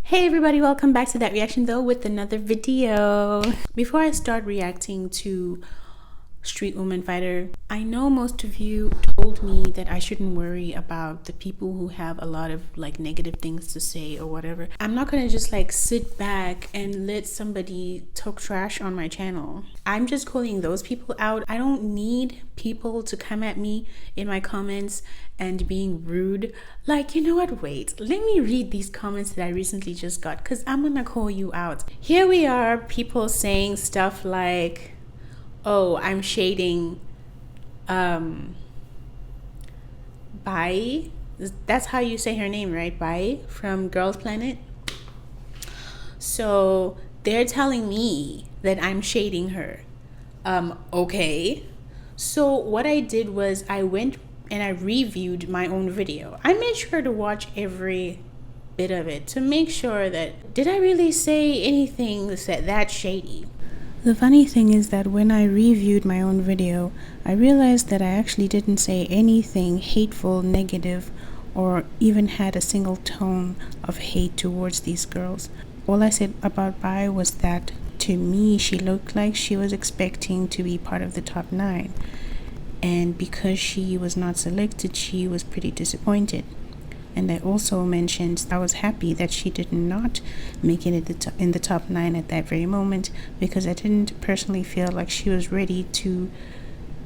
Hey everybody, welcome back to That Reaction Though with another video. Before I start reacting to Street Woman Fighter, I know most of you told me that I shouldn't worry about the people who have a lot of negative things to say or whatever. I'm not gonna just sit back and let somebody talk trash on my channel. I'm just calling those people out. I don't need people to come at me in my comments and being rude. You know what, wait, let me read these comments that I recently just got, because I'm gonna call you out. Here we are, people saying stuff like, oh, I'm shading Bai. That's how you say her name, right? Bai from Girls Planet. So they're telling me that I'm shading her. Okay. So what I did was I went and I reviewed my own video. I made sure to watch every bit of it to make sure that, did I really say anything that's shady? The funny thing is that when I reviewed my own video, I realized that I actually didn't say anything hateful, negative, or even had a single tone of hate towards these girls. All I said about Bai was that to me, she looked like she was expecting to be part of the top 9. And because she was not selected, she was pretty disappointed. And I also mentioned I was happy that she did not make it in the top 9 at that very moment, because I didn't personally feel like she was ready to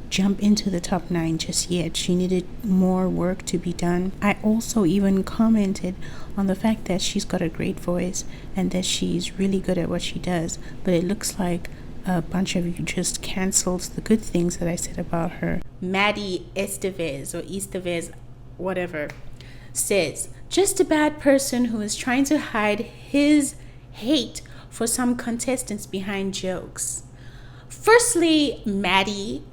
jump into the top 9 just yet. She needed more work to be done. I also even commented on the fact that she's got a great voice and that she's really good at what she does, but it looks like a bunch of you just canceled the good things that I said about her. Maddie Estevez, whatever, says, just a bad person who is trying to hide his hate for some contestants behind jokes. Firstly, Maddie,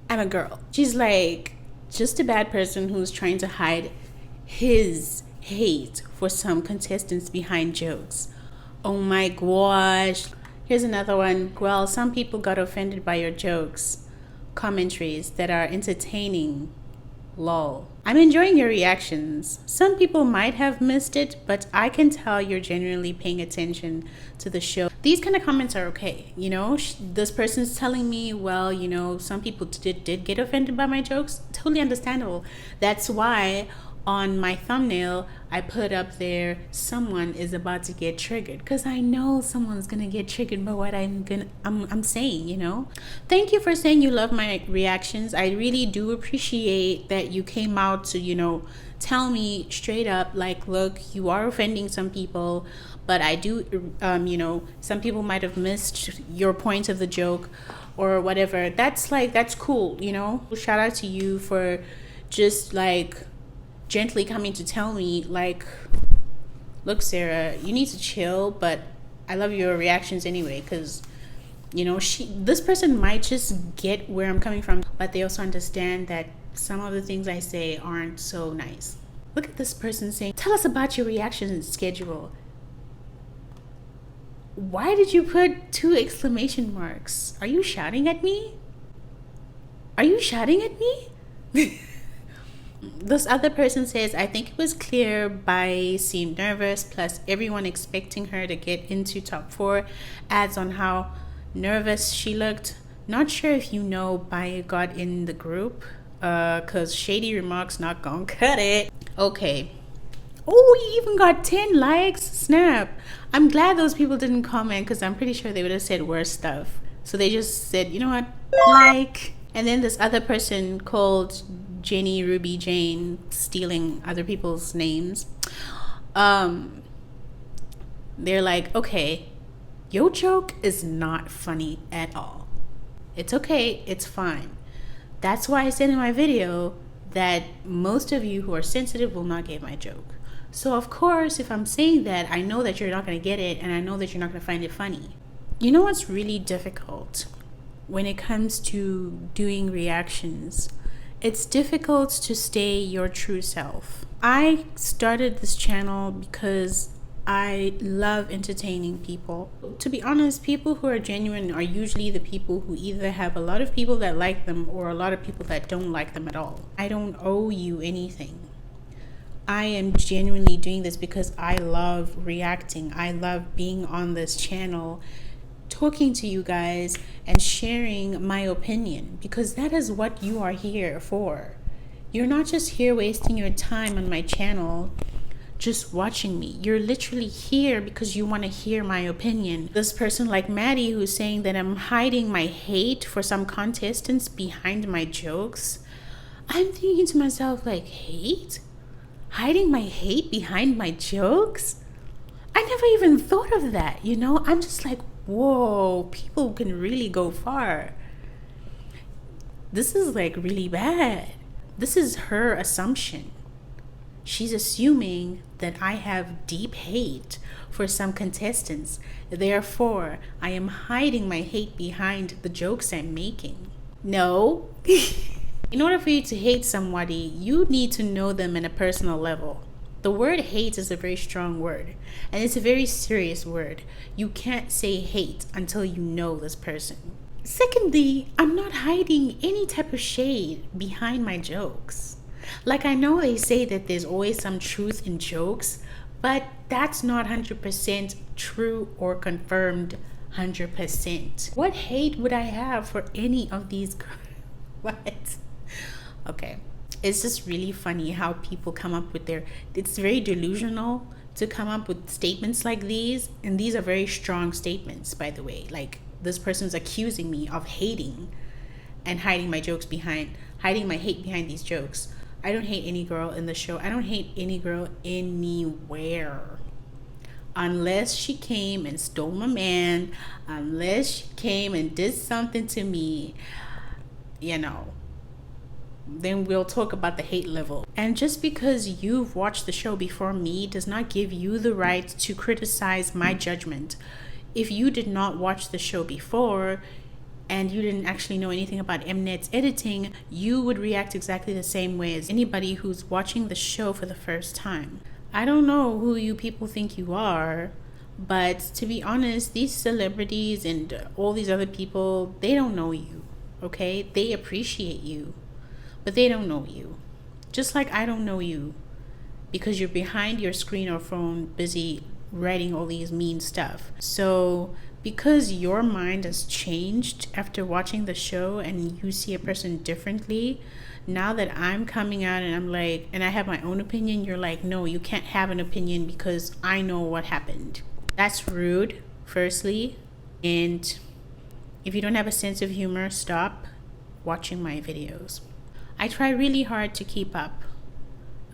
I'm a girl. She's like, just a bad person who's trying to hide his hate for some contestants behind jokes. Oh my gosh. Here's another one. Well, some people got offended by your jokes, commentaries that are entertaining. Lol. I'm enjoying your reactions. Some people might have missed it, but I can tell you're genuinely paying attention to the show. These kind of comments are okay. You know, this person's telling me, well, you know, some people did get offended by my jokes. Totally understandable. That's why on my thumbnail, I put up there, someone is about to get triggered, because I know someone's gonna get triggered by what I'm saying, you know. Thank you for saying you love my reactions. I really do appreciate that you came out to, you know, tell me straight up, like, look, you are offending some people, but I do, you know, some people might have missed your point of the joke or whatever. That's cool, you know. Shout out to you for just gently coming to tell me, like, look, Sarah, you need to chill, but I love your reactions anyway, because, you know, this person might just get where I'm coming from, but they also understand that some of the things I say aren't so nice. Look at this person saying, tell us about your reaction schedule. Why did you put 2 exclamation marks? Are you shouting at me? Are you shouting at me? This other person says, I think it was clear Bai seemed nervous, plus everyone expecting her to get into top 4 adds on how nervous she looked. Not sure if you know Bai got in the group, cause shady remarks not gonna cut it. Okay. Oh, you even got 10 likes? Snap. I'm glad those people didn't comment, because I'm pretty sure they would have said worse stuff. So they just said, you know what, like. And then this other person called Jenny Ruby Jane, stealing other people's names. They're like, okay, your joke is not funny at all. It's okay, it's fine. That's why I said in my video that most of you who are sensitive will not get my joke. So of course, if I'm saying that, I know that you're not going to get it, and I know that you're not going to find it funny. You know what's really difficult when it comes to doing reactions? It's difficult to stay your true self. I started this channel because I love entertaining people. To be honest, people who are genuine are usually the people who either have a lot of people that like them or a lot of people that don't like them at all. I don't owe you anything. I am genuinely doing this because I love reacting. I love being on this channel, talking to you guys and sharing my opinion, because that is what you are here for. You're not just here wasting your time on my channel just watching me. You're literally here because you want to hear my opinion. This person like Maddie, who's saying that I'm hiding my hate for some contestants behind my jokes. I'm thinking to myself, like, hate? Hiding my hate behind my jokes? I never even thought of that, you know? I'm just like, whoa, people can really go far. This is like really bad. This is her assumption. She's assuming that I have deep hate for some contestants. Therefore, I am hiding my hate behind the jokes I'm making. No. In order for you to hate somebody, you need to know them in a personal level. The word hate is a very strong word, and it's a very serious word. You can't say hate until you know this person. Secondly, I'm not hiding any type of shade behind my jokes. Like, I know they say that there's always some truth in jokes, but that's not 100% true or confirmed 100%. What hate would I have for any of these girls? What? Okay. It's just really funny how people come up with it's very delusional to come up with statements like these. And these are very strong statements, by the way. Like, this person's accusing me of hating and hiding my hate behind these jokes. I don't hate any girl in the show. I don't hate any girl anywhere. Unless she came and stole my man, unless she came and did something to me, you know, then we'll talk about the hate level. And just because you've watched the show before me does not give you the right to criticize my judgment. If you did not watch the show before and you didn't actually know anything about Mnet's editing, you would react exactly the same way as anybody who's watching the show for the first time. I don't know who you people think you are, but to be honest, these celebrities and all these other people, they don't know you, okay? They appreciate you, but they don't know you. Just like I don't know you, because you're behind your screen or phone busy writing all these mean stuff. So because your mind has changed after watching the show and you see a person differently, now that I'm coming out and I'm like, and I have my own opinion, you're like, no, you can't have an opinion because I know what happened. That's rude, firstly. And if you don't have a sense of humor, stop watching my videos. I try really hard to keep up,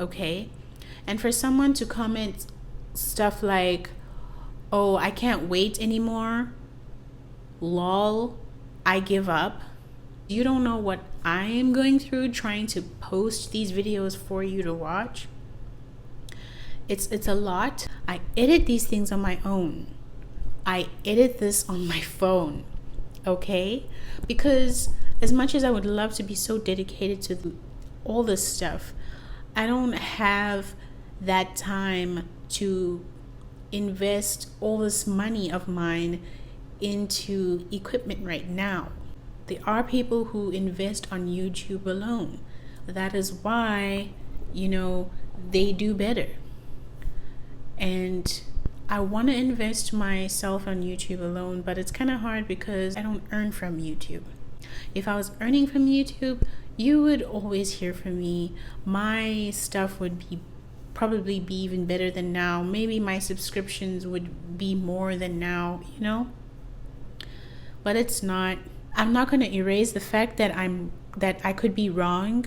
okay? And for someone to comment stuff like, oh, I can't wait anymore, lol, I give up. You don't know what I am going through trying to post these videos for you to watch. It's a lot. I edit these things on my own. I edit this on my phone, okay? Because as much as I would love to be so dedicated to all this stuff, I don't have that time to invest all this money of mine into equipment right now. There are people who invest on YouTube alone. That is why, they do better. And I want to invest myself on YouTube alone, but it's kind of hard because I don't earn from YouTube. If I was earning from YouTube, you would always hear from me. My stuff would probably be even better than now. Maybe my subscriptions would be more than now, But it's not. I'm not going to erase the fact that I could be wrong.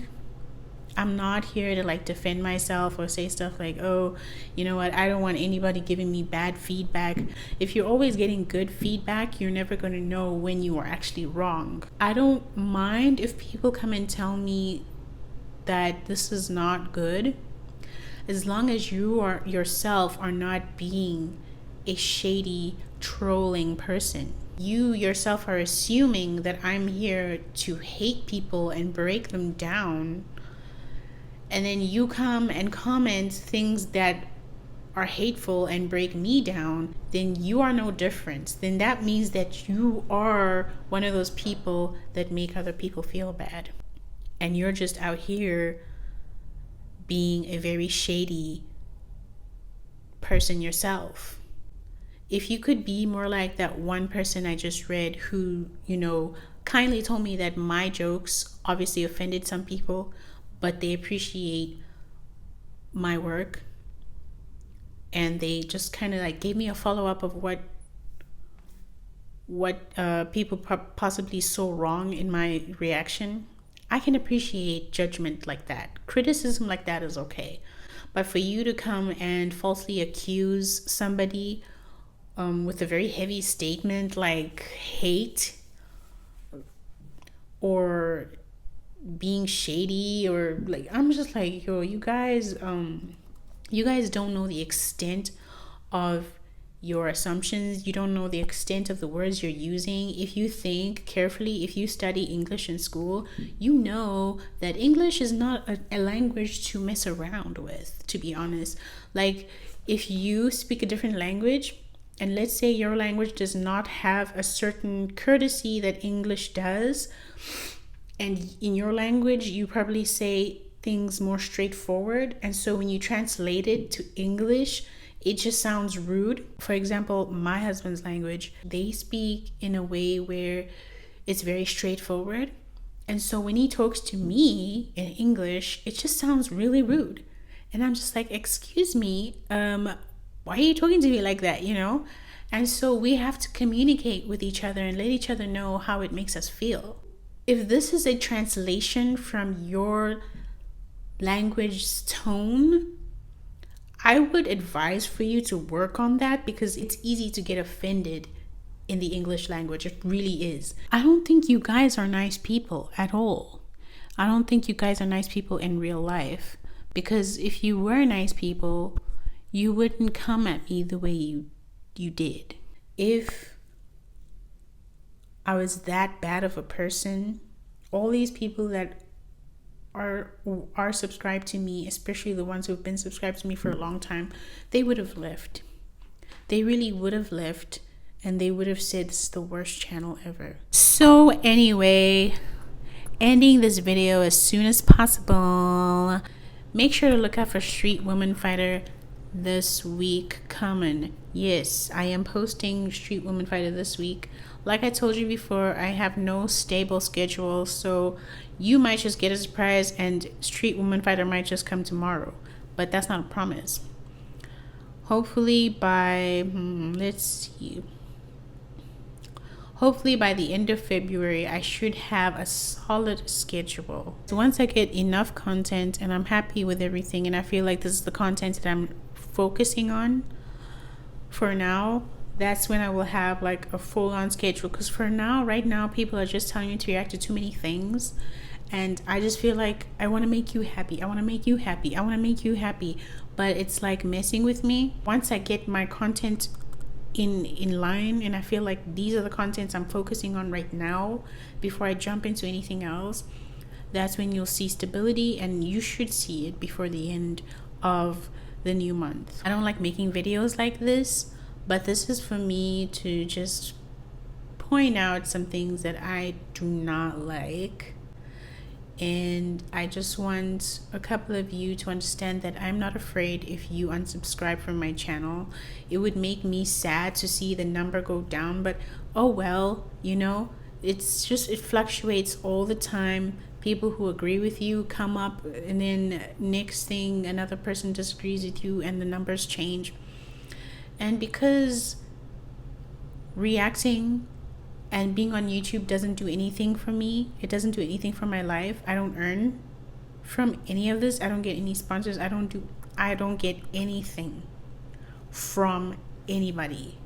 I'm not here to defend myself or say stuff like, oh, you know what, I don't want anybody giving me bad feedback. If you're always getting good feedback, you're never going to know when you are actually wrong. I don't mind if people come and tell me that this is not good, as long as you yourself are not being a shady, trolling person. You yourself are assuming that I'm here to hate people and break them down, and then you come and comment things that are hateful and break me down, then you are no different. Then that means that you are one of those people that make other people feel bad. And you're just out here being a very shady person yourself. If you could be more like that one person I just read who, kindly told me that my jokes obviously offended some people, but they appreciate my work, and they just kind of like gave me a follow-up of what people possibly saw wrong in my reaction. I can appreciate judgment like that. Criticism like that is okay. But for you to come and falsely accuse somebody with a very heavy statement like hate or being shady, or like, I'm just like, yo, you guys don't know the extent of your assumptions. You don't know the extent of the words you're using. If you think carefully, if you study English in school, you know that English is not a language to mess around with, to be honest. Like, if you speak a different language, and let's say your language does not have a certain courtesy that English does, and in your language you probably say things more straightforward, and so when you translate it to English, it just sounds rude. For example, my husband's language, they speak in a way where it's very straightforward. And so when he talks to me in English, it just sounds really rude. And I'm just like, excuse me, why are you talking to me like that, And so we have to communicate with each other and let each other know how it makes us feel. If this is a translation from your language tone, I would advise for you to work on that, because it's easy to get offended in the English language. It really is. I don't think you guys are nice people at all. I don't think you guys are nice people in real life, because if you were nice people, you wouldn't come at me the way you did. If I was that bad of a person, all these people that are subscribed to me, especially the ones who've been subscribed to me for a long time, they would have left. They really would have left, and they would have said this is the worst channel ever. So anyway, ending this video as soon as possible. Make sure to look out for Street Woman Fighter this week coming. Yes, I am posting Street Woman Fighter this week. Like I told you before, I have no stable schedule, so you might just get a surprise and Street Woman Fighter might just come tomorrow, but that's not a promise. Hopefully by hopefully by the end of February, I should have a solid schedule. So once I get enough content and I'm happy with everything, and I feel like this is the content that I'm focusing on for now, that's when I will have like a full-on schedule. Because for now, right now, people are just telling me to react to too many things, and I just feel like I want to make you happy. I want to make you happy. I want to make you happy. But it's like messing with me. Once I get my content in line, and I feel like these are the contents I'm focusing on right now before I jump into anything else, that's when you'll see stability, and you should see it before the end of the new month. I don't like making videos like this, but this is for me to just point out some things that I do not like. And I just want a couple of you to understand that I'm not afraid if you unsubscribe from my channel. It would make me sad to see the number go down, but oh well, it's just, it fluctuates all the time. People who agree with you come up, and then next thing another person disagrees with you and the numbers change. And because reacting and being on YouTube doesn't do anything for me, it doesn't do anything for my life. I don't earn from any of this. I don't get any sponsors. I don't get anything from anybody.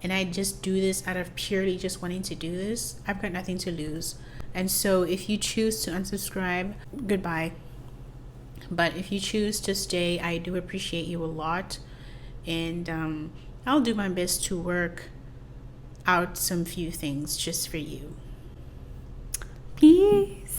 And I just do this out of purely just wanting to do this. I've got nothing to lose. And so if you choose to unsubscribe, goodbye. But if you choose to stay, I do appreciate you a lot. And I'll do my best to work out some few things just for you. Peace.